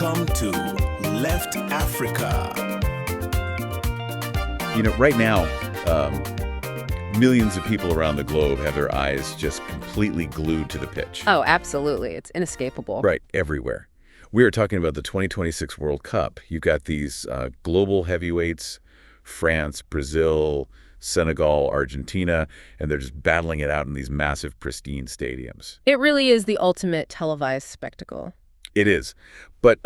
Welcome to Left Africa. You know, right now, millions of people around the globe have their eyes just completely glued to the pitch. Oh, absolutely. It's inescapable. Right, everywhere. We are talking about the 2026 World Cup. You've got these global heavyweights, France, Brazil, Senegal, Argentina, and they're just battling it out in these massive, pristine stadiums. It really is the ultimate televised spectacle. It is. But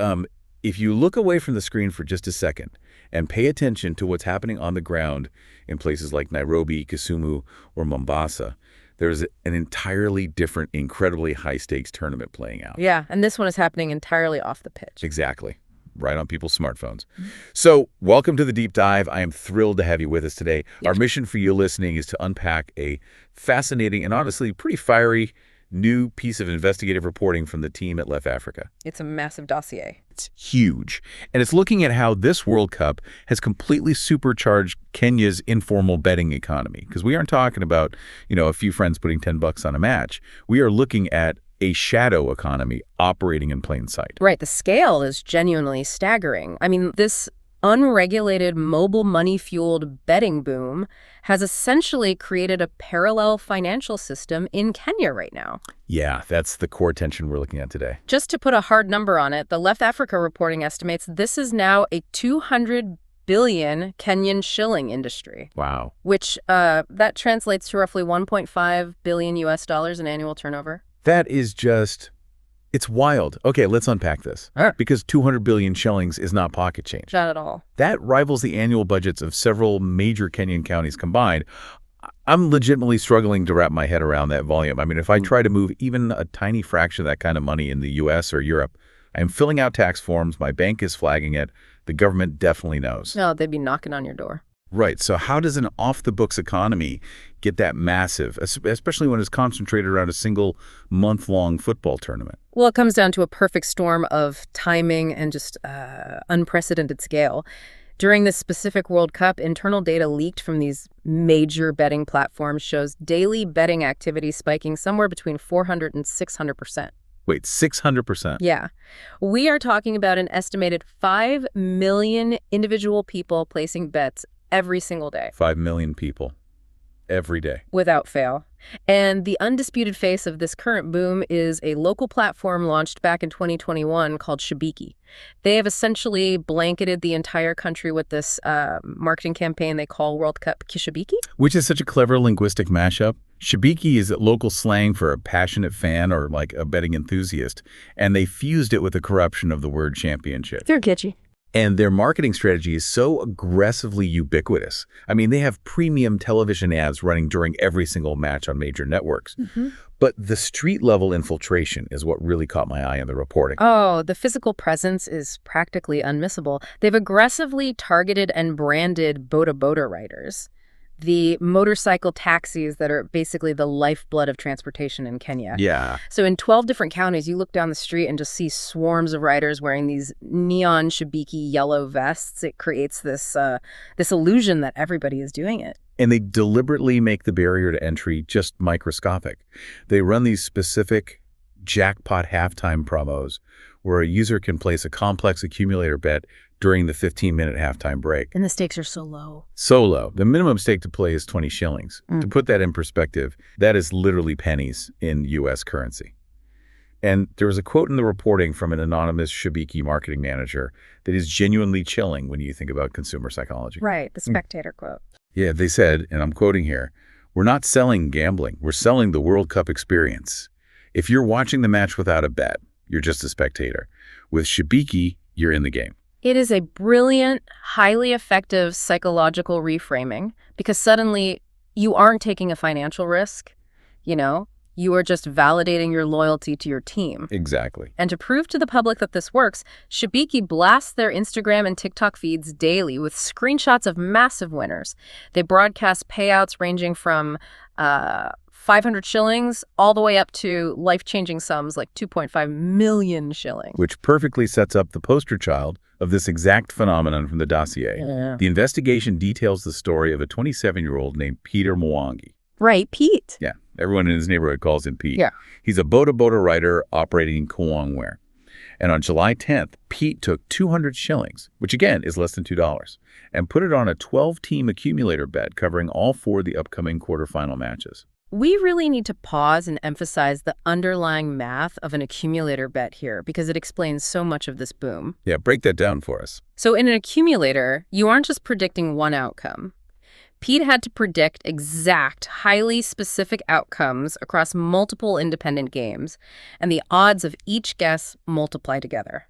if you look away from the screen for just a second and pay attention to what's happening on the ground in places like Nairobi, Kisumu, or Mombasa, there's an entirely different, incredibly high-stakes tournament playing out. Yeah, and this one is happening entirely off the pitch. Exactly. Right on people's smartphones. So, welcome to the Deep Dive. I am thrilled to have you with us today. Our mission for you listening is to unpack a fascinating and honestly pretty fiery new piece of investigative reporting from the team at LeftAfrica. It's a massive dossier. It's huge. And it's looking at how this World Cup has completely supercharged Kenya's informal betting economy. Because we aren't talking about, a few friends putting $10 on a match. We are looking at a shadow economy operating in plain sight. Right. The scale is genuinely staggering. I mean, this unregulated mobile money-fueled betting boom has essentially created a parallel financial system in Kenya right now. Yeah, that's the core tension we're looking at today. Just to put a hard number on it, the LeftAfrica reporting estimates this is now a 200 billion Kenyan shilling industry. Wow. Which that translates to roughly 1.5 billion US dollars in annual turnover. That is just... It's wild. Okay, let's unpack this. Because 200 billion shillings is not pocket change. Not at all. That rivals the annual budgets of several major Kenyan counties combined. I'm legitimately struggling to wrap my head around that volume. I mean, if I try to move even a tiny fraction of that kind of money in the U.S. or Europe, I'm filling out tax forms, my bank is flagging it, the government definitely knows. No, they'd be knocking on your door. Right. So how does an off-the-books economy get that massive, especially when it's concentrated around a single month-long football tournament? Well, it comes down to a perfect storm of timing and just unprecedented scale. During this specific World Cup, internal data leaked from these major betting platforms shows daily betting activity spiking somewhere between 400 and 600%. Wait, 600%? Yeah. We are talking about an estimated 5 million individual people placing bets every single day. 5 million people every day. Without fail. And the undisputed face of this current boom is a local platform launched back in 2021 called Shabiki. They have essentially blanketed the entire country with this marketing campaign they call World Cup Kishabiki. Which is such a clever linguistic mashup. Shabiki is local slang for a passionate fan or like a betting enthusiast, and they fused it with the corruption of the word championship. They're kitschy. And their marketing strategy is so aggressively ubiquitous. I mean, they have premium television ads running during every single match on major networks. But the street-level infiltration is what really caught my eye in the reporting. Oh, the physical presence is practically unmissable. They've aggressively targeted and branded Boda riders, the motorcycle taxis that are basically the lifeblood of transportation in Kenya. Yeah. So in 12 different counties, you look down the street and just see swarms of riders wearing these neon Shabiki yellow vests. It creates this illusion that everybody is doing it. And they deliberately make the barrier to entry just microscopic. They run these specific jackpot halftime promos where a user can place a complex accumulator bet during the 15-minute halftime break. And the stakes are so low. So low. The minimum stake to play is 20 shillings. To put that in perspective, that is literally pennies in U.S. currency. And there was a quote in the reporting from an anonymous Shabiki marketing manager that is genuinely chilling when you think about consumer psychology. Right, the Spectator quote. Yeah, they said, and I'm quoting here, "We're not selling gambling. We're selling the World Cup experience. If you're watching the match without a bet, you're just a spectator. With Shabiki, you're in the game." It is a brilliant, highly effective psychological reframing because suddenly you aren't taking a financial risk, you are just validating your loyalty to your team. Exactly. And to prove to the public that this works, Shabiki blasts their Instagram and TikTok feeds daily with screenshots of massive winners. They broadcast payouts ranging from 500 shillings all the way up to life-changing sums like 2.5 million shillings. Which perfectly sets up the poster child of this exact phenomenon from the dossier. Yeah. The investigation details the story of a 27-year-old named Peter Mwangi. Right, Pete. Yeah, everyone in his neighborhood calls him Pete. Yeah. He's a Boda rider operating in Kawangware. And on July 10th, Pete took 200 shillings, which again is less than $2, and put it on a 12-team accumulator bet covering all 4 of the upcoming quarterfinal matches. We really need to pause and emphasize the underlying math of an accumulator bet here because it explains so much of this boom. Yeah, break that down for us. So in an accumulator, you aren't just predicting one outcome. Pete had to predict exact, highly specific outcomes across multiple independent games, and the odds of each guess multiply together.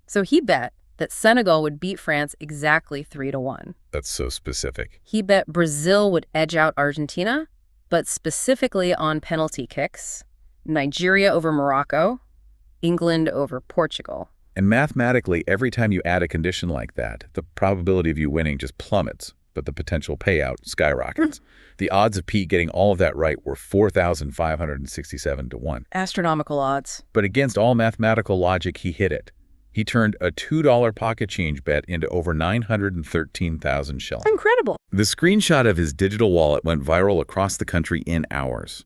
So he bet that Senegal would beat France exactly 3-1. That's so specific. He bet Brazil would edge out Argentina, but specifically on penalty kicks, Nigeria over Morocco, England over Portugal. And mathematically, every time you add a condition like that, the probability of you winning just plummets, but the potential payout skyrockets. The odds of Pete getting all of that right were 4,567 to 1. Astronomical odds. But against all mathematical logic, he hit it. He turned a $2 pocket change bet into over 913,000 shillings. Incredible. The screenshot of his digital wallet went viral across the country in hours.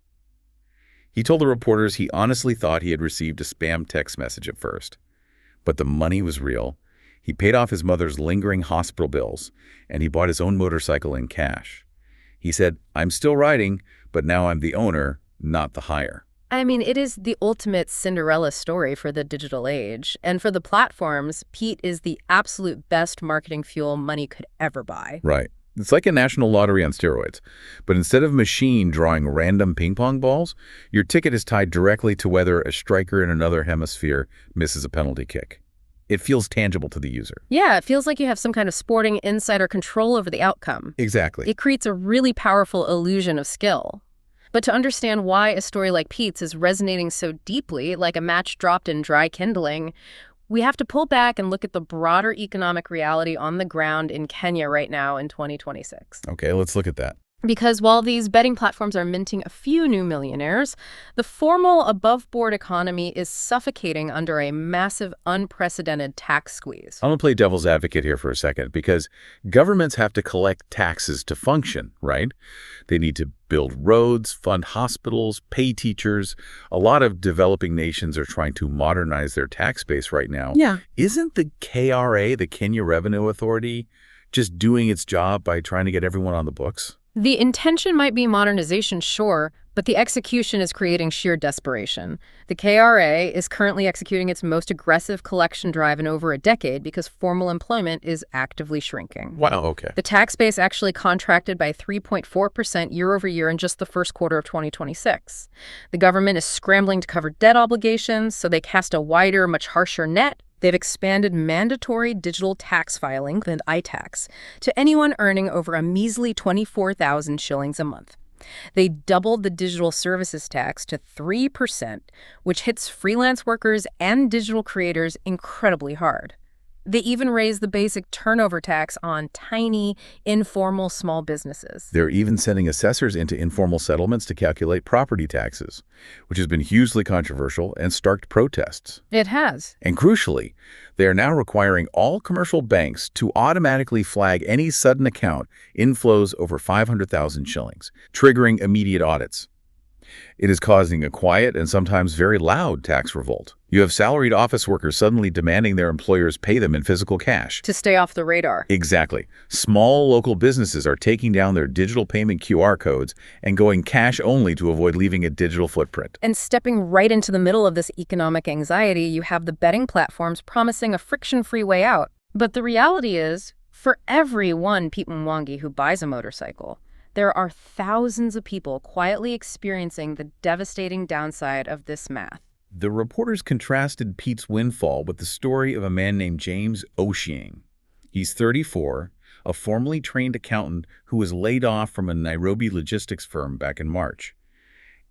He told the reporters he honestly thought he had received a spam text message at first. But the money was real. He paid off his mother's lingering hospital bills, and he bought his own motorcycle in cash. He said, "I'm still riding, but now I'm the owner, not the hire." I mean, it is the ultimate Cinderella story for the digital age. And for the platforms, Pete is the absolute best marketing fuel money could ever buy. Right. It's like a national lottery on steroids. But instead of a machine drawing random ping pong balls, your ticket is tied directly to whether a striker in another hemisphere misses a penalty kick. It feels tangible to the user. Yeah, it feels like you have some kind of sporting insider control over the outcome. Exactly. It creates a really powerful illusion of skill. But to understand why a story like Pete's is resonating so deeply, like a match dropped in dry kindling, we have to pull back and look at the broader economic reality on the ground in Kenya right now in 2026. Okay, let's look at that. Because while these betting platforms are minting a few new millionaires, the formal above-board economy is suffocating under a massive, unprecedented tax squeeze. I'm going to play devil's advocate here for a second, because governments have to collect taxes to function, right? They need to build roads, fund hospitals, pay teachers. A lot of developing nations are trying to modernize their tax base right now. Yeah. Isn't the KRA, the Kenya Revenue Authority, just doing its job by trying to get everyone on the books? The intention might be modernization, sure, but the execution is creating sheer desperation. The KRA is currently executing its most aggressive collection drive in over a decade because formal employment is actively shrinking. Wow, okay. The tax base actually contracted by 3.4% year over year in just the first quarter of 2026. The government is scrambling to cover debt obligations, so they cast a wider, much harsher net. They've expanded mandatory digital tax filing, and iTax, to anyone earning over a measly 24,000 shillings a month. They doubled the digital services tax to 3%, which hits freelance workers and digital creators incredibly hard. They even raised the basic turnover tax on tiny, informal small businesses. They're even sending assessors into informal settlements to calculate property taxes, which has been hugely controversial and sparked protests. It has. And crucially, they are now requiring all commercial banks to automatically flag any sudden account inflows over 500,000 shillings, triggering immediate audits. It is causing a quiet and sometimes very loud tax revolt. You have salaried office workers suddenly demanding their employers pay them in physical cash. To stay off the radar. Exactly. Small local businesses are taking down their digital payment QR codes and going cash only to avoid leaving a digital footprint. And stepping right into the middle of this economic anxiety, you have the betting platforms promising a friction-free way out. But the reality is, for every one Pete Mwangi who buys a motorcycle, there are thousands of people quietly experiencing the devastating downside of this math. The reporters contrasted Pete's windfall with the story of a man named James Ochieng. He's 34, a formerly trained accountant who was laid off from a Nairobi logistics firm back in March.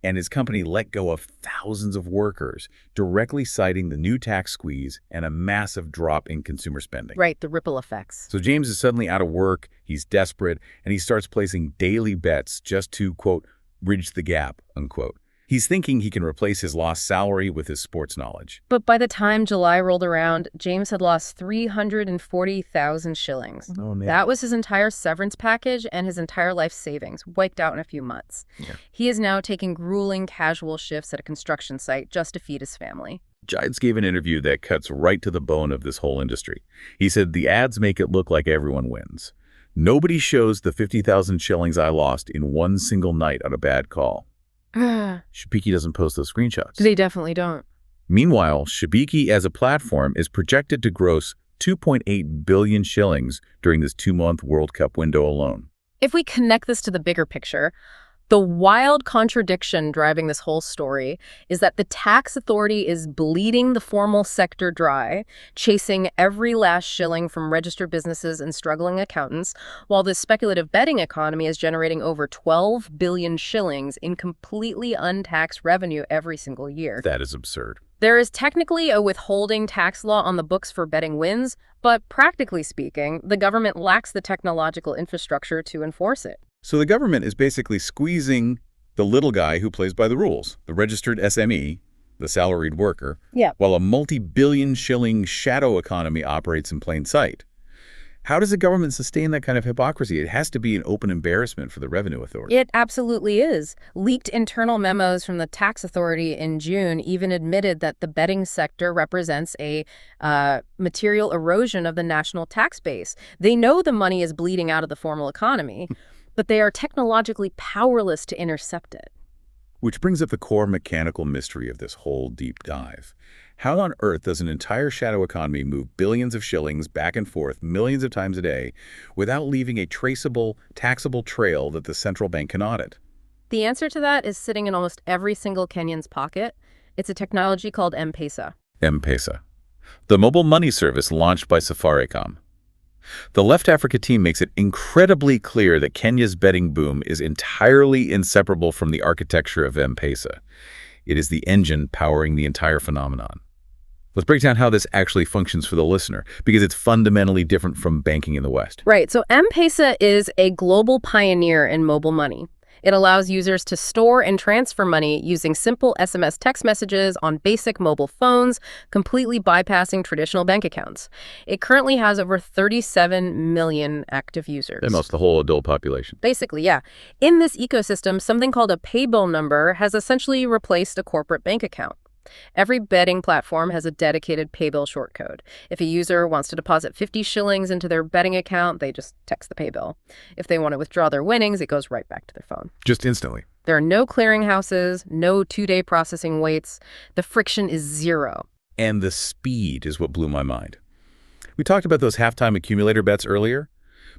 And his company let go of thousands of workers, directly citing the new tax squeeze and a massive drop in consumer spending. Right, the ripple effects. So James is suddenly out of work, he's desperate, and he starts placing daily bets just to, quote, bridge the gap, unquote. He's thinking he can replace his lost salary with his sports knowledge. But by the time July rolled around, James had lost 340,000 shillings. Oh, man. That was his entire severance package and his entire life savings, wiped out in a few months. Yeah. He is now taking grueling casual shifts at a construction site just to feed his family. Giles gave an interview that cuts right to the bone of this whole industry. He said the ads make it look like everyone wins. Nobody shows the 50,000 shillings I lost in one single night on a bad call. Shabiki doesn't post those screenshots. They definitely don't. Meanwhile, Shabiki as a platform is projected to gross 2.8 billion shillings during this 2-month World Cup window alone. If we connect this to the bigger picture, the wild contradiction driving this whole story is that the tax authority is bleeding the formal sector dry, chasing every last shilling from registered businesses and struggling accountants, while the speculative betting economy is generating over 12 billion shillings in completely untaxed revenue every single year. That is absurd. There is technically a withholding tax law on the books for betting wins, but practically speaking, the government lacks the technological infrastructure to enforce it. So the government is basically squeezing the little guy who plays by the rules, the registered SME, the salaried worker, while a multi-billion shilling shadow economy operates in plain sight. How does the government sustain that kind of hypocrisy? It has to be an open embarrassment for the revenue authority. It absolutely is. Leaked internal memos from the tax authority in June even admitted that the betting sector represents a material erosion of the national tax base. They know the money is bleeding out of the formal economy, but they are technologically powerless to intercept it. Which brings up the core mechanical mystery of this whole deep dive. How on earth does an entire shadow economy move billions of shillings back and forth millions of times a day without leaving a traceable, taxable trail that the central bank can audit? The answer to that is sitting in almost every single Kenyan's pocket. It's a technology called M-Pesa. M-Pesa, the mobile money service launched by Safaricom. The Left Africa team makes it incredibly clear that Kenya's betting boom is entirely inseparable from the architecture of M-Pesa. It is the engine powering the entire phenomenon. Let's break down how this actually functions for the listener, because it's fundamentally different from banking in the West. Right. So M-Pesa is a global pioneer in mobile money. It allows users to store and transfer money using simple SMS text messages on basic mobile phones, completely bypassing traditional bank accounts. It currently has over 37 million active users. Almost the whole adult population. Basically, yeah. In this ecosystem, something called a paybill number has essentially replaced a corporate bank account. Every betting platform has a dedicated paybill shortcode. If a user wants to deposit 50 shillings into their betting account, they just text the paybill. If they want to withdraw their winnings, it goes right back to their phone. Just instantly. There are no clearinghouses, no 2-day processing waits. The friction is zero. And the speed is what blew my mind. We talked about those halftime accumulator bets earlier.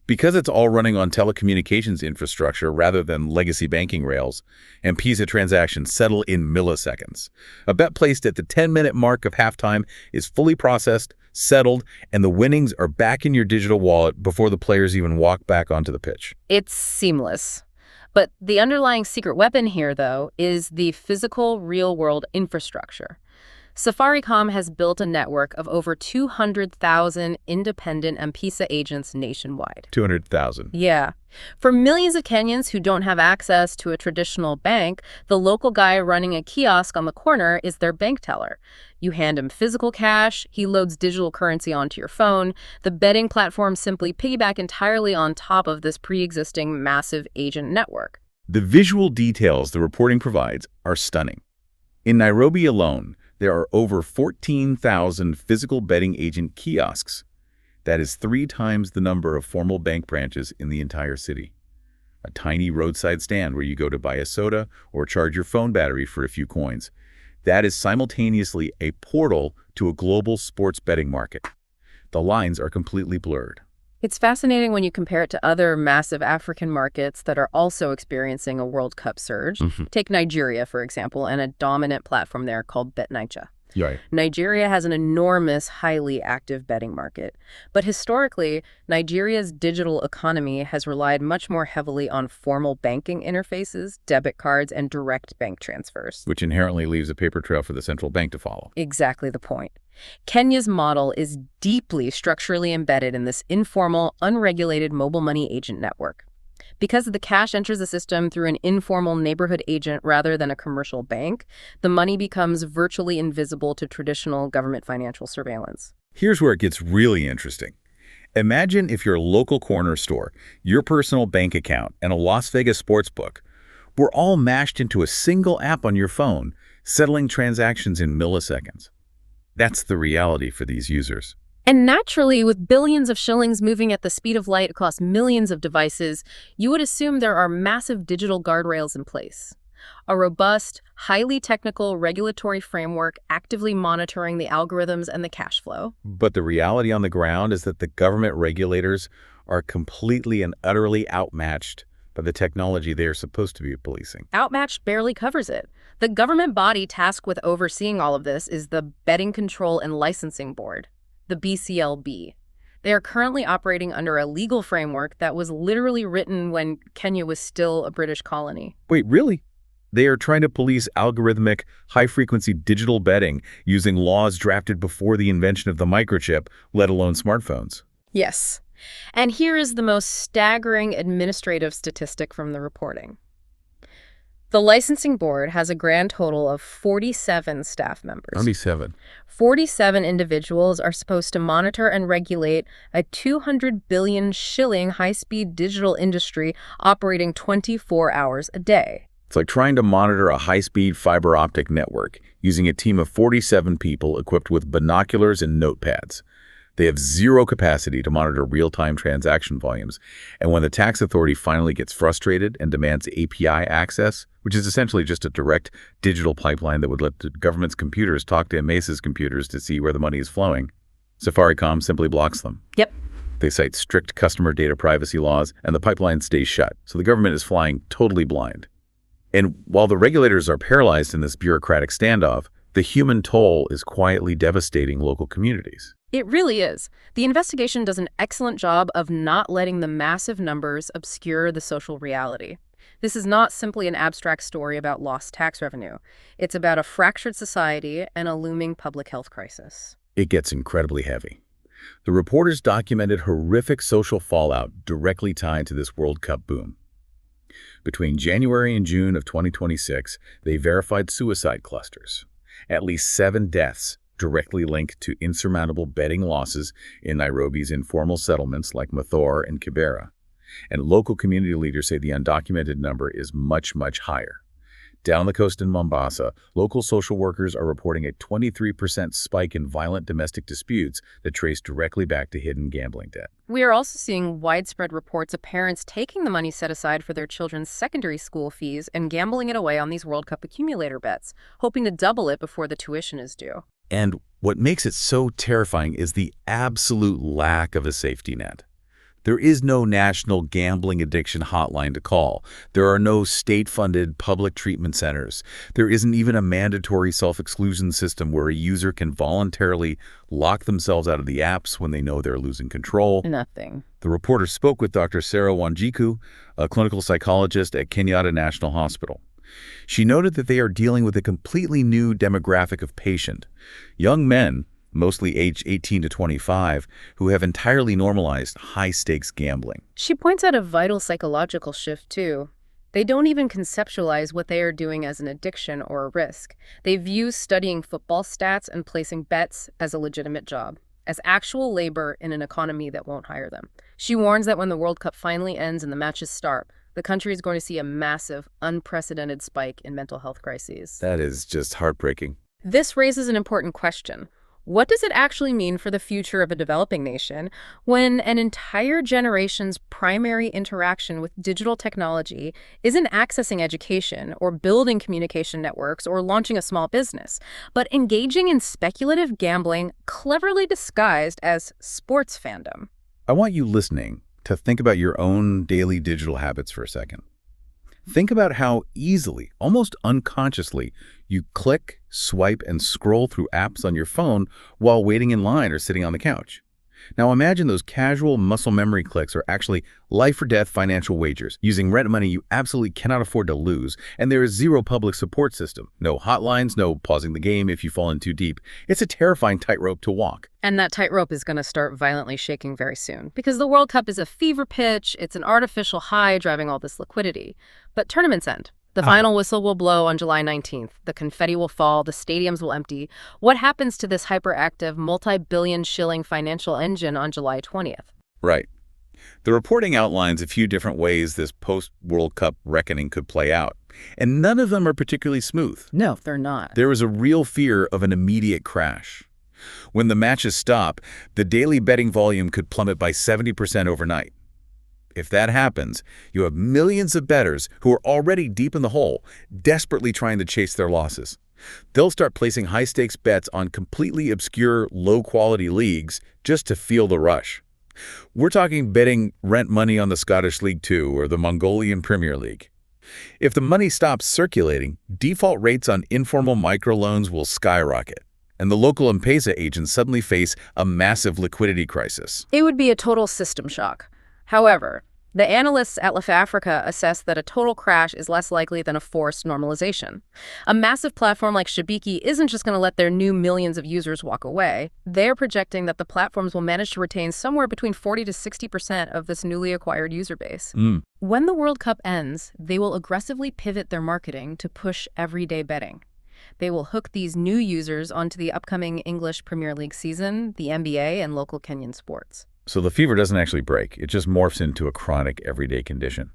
Because it's all running on telecommunications infrastructure rather than legacy banking rails, M-Pesa transactions settle in milliseconds. A bet placed at the 10-minute mark of halftime is fully processed, settled, and the winnings are back in your digital wallet before the players even walk back onto the pitch. It's seamless. But the underlying secret weapon here, though, is the physical, real-world infrastructure. Safaricom has built a network of over 200,000 independent M-Pesa agents nationwide. 200,000. Yeah. For millions of Kenyans who don't have access to a traditional bank, the local guy running a kiosk on the corner is their bank teller. You hand him physical cash, he loads digital currency onto your phone. The betting platforms simply piggyback entirely on top of this pre-existing massive agent network. The visual details the reporting provides are stunning. In Nairobi alone, there are over 14,000 physical betting agent kiosks. That is 3 times the number of formal bank branches in the entire city. A tiny roadside stand where you go to buy a soda or charge your phone battery for a few coins. That is simultaneously a portal to a global sports betting market. The lines are completely blurred. It's fascinating when you compare it to other massive African markets that are also experiencing a World Cup surge. Take Nigeria, for example, and a dominant platform there called BetNaija. Right. Nigeria has an enormous, highly active betting market. But historically, Nigeria's digital economy has relied much more heavily on formal banking interfaces, debit cards, and direct bank transfers. Which inherently leaves a paper trail for the central bank to follow. Exactly the point. Kenya's model is deeply structurally embedded in this informal, unregulated mobile money agent network. Because the cash enters the system through an informal neighborhood agent rather than a commercial bank, the money becomes virtually invisible to traditional government financial surveillance. Here's where it gets really interesting. Imagine if your local corner store, your personal bank account, and a Las Vegas sportsbook were all mashed into a single app on your phone, settling transactions in milliseconds. That's the reality for these users. And naturally, with billions of shillings moving at the speed of light across millions of devices, you would assume there are massive digital guardrails in place. A robust, highly technical regulatory framework actively monitoring the algorithms and the cash flow. But the reality on the ground is that the government regulators are completely and utterly outmatched by the technology they are supposed to be policing. Outmatched barely covers it. The government body tasked with overseeing all of this is the Betting Control and Licensing Board, the BCLB. They are currently operating under a legal framework that was literally written when Kenya was still a British colony. Wait, really? They are trying to police algorithmic, high-frequency digital betting using laws drafted before the invention of the microchip, let alone smartphones. Yes. And here is the most staggering administrative statistic from the reporting. The licensing board has a grand total of 47 staff members. 97. 47 individuals are supposed to monitor and regulate a 200 billion shilling high-speed digital industry operating 24 hours a day. It's like trying to monitor a high-speed fiber optic network using a team of 47 people equipped with binoculars and notepads. They have zero capacity to monitor real-time transaction volumes, and when the tax authority finally gets frustrated and demands API access, which is essentially just a direct digital pipeline that would let the government's computers talk to M-Pesa's computers to see where the money is flowing, Safaricom simply blocks them. Yep. They cite strict customer data privacy laws, and the pipeline stays shut, so the government is flying totally blind. And while the regulators are paralyzed in this bureaucratic standoff, the human toll is quietly devastating local communities. It really is. The investigation does an excellent job of not letting the massive numbers obscure the social reality. This is not simply an abstract story about lost tax revenue. It's about a fractured society and a looming public health crisis. It gets incredibly heavy. The reporters documented horrific social fallout directly tied to this World Cup boom. Between January and June of 2026, they verified suicide clusters. At least 7 deaths directly linked to insurmountable betting losses in Nairobi's informal settlements like Mathor and Kibera. And local community leaders say the undocumented number is much, much higher. Down the coast in Mombasa, local social workers are reporting a 23% spike in violent domestic disputes that trace directly back to hidden gambling debt. We are also seeing widespread reports of parents taking the money set aside for their children's secondary school fees and gambling it away on these World Cup accumulator bets, hoping to double it before the tuition is due. And what makes it so terrifying is the absolute lack of a safety net. There is no national gambling addiction hotline to call. There are no state-funded public treatment centers. There isn't even a mandatory self-exclusion system where a user can voluntarily lock themselves out of the apps when they know they're losing control. Nothing. The reporter spoke with Dr. Sarah Wanjiku, a clinical psychologist at Kenyatta National Hospital. She noted that they are dealing with a completely new demographic of patient, young men, mostly aged 18 to 25, who have entirely normalized high-stakes gambling. She points out a vital psychological shift, too. They don't even conceptualize what they are doing as an addiction or a risk. They view studying football stats and placing bets as a legitimate job, as actual labor in an economy that won't hire them. She warns that when the World Cup finally ends and the matches start, the country is going to see a massive, unprecedented spike in mental health crises. That is just heartbreaking. This raises an important question. What does it actually mean for the future of a developing nation when an entire generation's primary interaction with digital technology isn't accessing education or building communication networks or launching a small business, but engaging in speculative gambling cleverly disguised as sports fandom? I want you listening to think about your own daily digital habits for a second. Think about how easily, almost unconsciously, you click, swipe, and scroll through apps on your phone while waiting in line or sitting on the couch. Now imagine those casual muscle memory clicks are actually life-or-death financial wagers, using rent money you absolutely cannot afford to lose, and there is zero public support system. No hotlines, no pausing the game if you fall in too deep. It's a terrifying tightrope to walk. And that tightrope is going to start violently shaking very soon, because the World Cup is a fever pitch, it's an artificial high driving all this liquidity. But tournaments end. The final whistle will blow on July 19th. The confetti will fall. The stadiums will empty. What happens to this hyperactive, multi-billion shilling financial engine on July 20th? Right. The reporting outlines a few different ways this post-World Cup reckoning could play out, and none of them are particularly smooth. No, they're not. There is a real fear of an immediate crash. When the matches stop, the daily betting volume could plummet by 70% overnight. If that happens, you have millions of bettors who are already deep in the hole, desperately trying to chase their losses. They'll start placing high-stakes bets on completely obscure, low-quality leagues just to feel the rush. We're talking betting rent money on the Scottish League 2 or the Mongolian Premier League. If the money stops circulating, default rates on informal microloans will skyrocket, and the local M-Pesa agents suddenly face a massive liquidity crisis. It would be a total system shock. However, the analysts at LeftAfrica assess that a total crash is less likely than a forced normalization. A massive platform like Shabiki isn't just going to let their new millions of users walk away. They're projecting that the platforms will manage to retain somewhere between 40 to 60% of this newly acquired user base. When the World Cup ends, they will aggressively pivot their marketing to push everyday betting. They will hook these new users onto the upcoming English Premier League season, the NBA, and local Kenyan sports. So the fever doesn't actually break. It just morphs into a chronic everyday condition.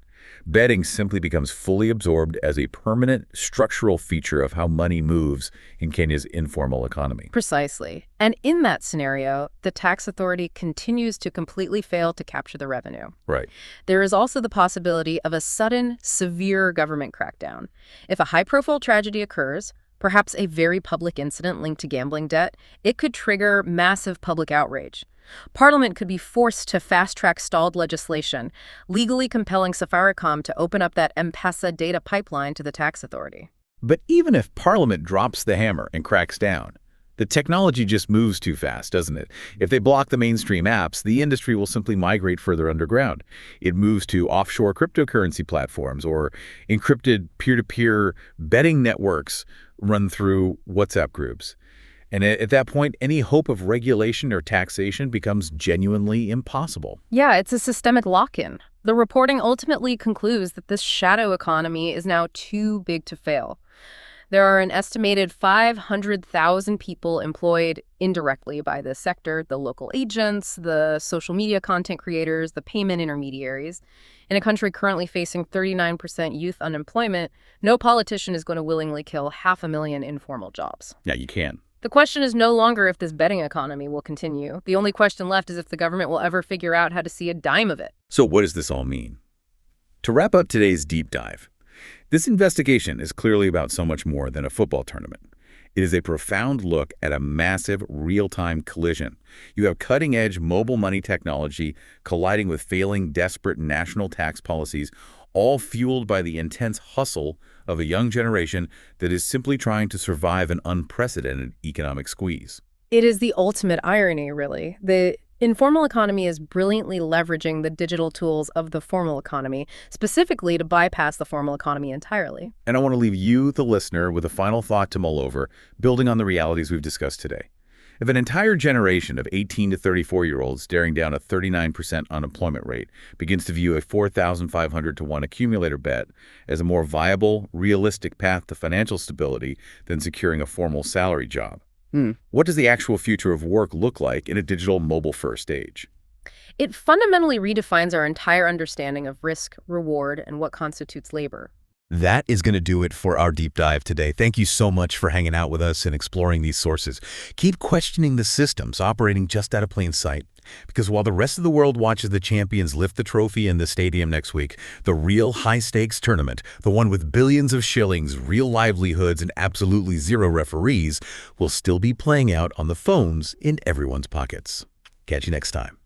Betting simply becomes fully absorbed as a permanent structural feature of how money moves in Kenya's informal economy. Precisely. And in that scenario, the tax authority continues to completely fail to capture the revenue. Right. There is also the possibility of a sudden, severe government crackdown. If a high-profile tragedy occurs, perhaps a very public incident linked to gambling debt, it could trigger massive public outrage. Parliament could be forced to fast-track stalled legislation, legally compelling Safaricom to open up that M-Pesa data pipeline to the tax authority. But even if Parliament drops the hammer and cracks down, the technology just moves too fast, doesn't it? If they block the mainstream apps, the industry will simply migrate further underground. It moves to offshore cryptocurrency platforms or encrypted peer-to-peer betting networks run through WhatsApp groups. And at that point, any hope of regulation or taxation becomes genuinely impossible. Yeah, it's a systemic lock-in. The reporting ultimately concludes that this shadow economy is now too big to fail. There are an estimated 500,000 people employed indirectly by this sector, the local agents, the social media content creators, the payment intermediaries. In a country currently facing 39% youth unemployment, no politician is going to willingly kill 500,000 informal jobs. Yeah, you can. The question is no longer if this betting economy will continue. The only question left is if the government will ever figure out how to see a dime of it. So what does this all mean? To wrap up today's deep dive, this investigation is clearly about so much more than a football tournament. It is a profound look at a massive real-time collision. You have cutting-edge mobile money technology colliding with failing, desperate national tax policies, all fueled by the intense hustle of a young generation that is simply trying to survive an unprecedented economic squeeze. It is the ultimate irony, really. The informal economy is brilliantly leveraging the digital tools of the formal economy, specifically to bypass the formal economy entirely. And I want to leave you, the listener, with a final thought to mull over, building on the realities we've discussed today. If an entire generation of 18 to 34-year-olds staring down a 39% unemployment rate begins to view a 4,500 to 1 accumulator bet as a more viable, realistic path to financial stability than securing a formal salary job, what does the actual future of work look like in a digital mobile-first age? It fundamentally redefines our entire understanding of risk, reward, and what constitutes labor. That is going to do it for our deep dive today. Thank you so much for hanging out with us and exploring these sources. Keep questioning the systems operating just out of plain sight. Because while the rest of the world watches the champions lift the trophy in the stadium next week, the real high-stakes tournament, the one with billions of shillings, real livelihoods, and absolutely zero referees, will still be playing out on the phones in everyone's pockets. Catch you next time.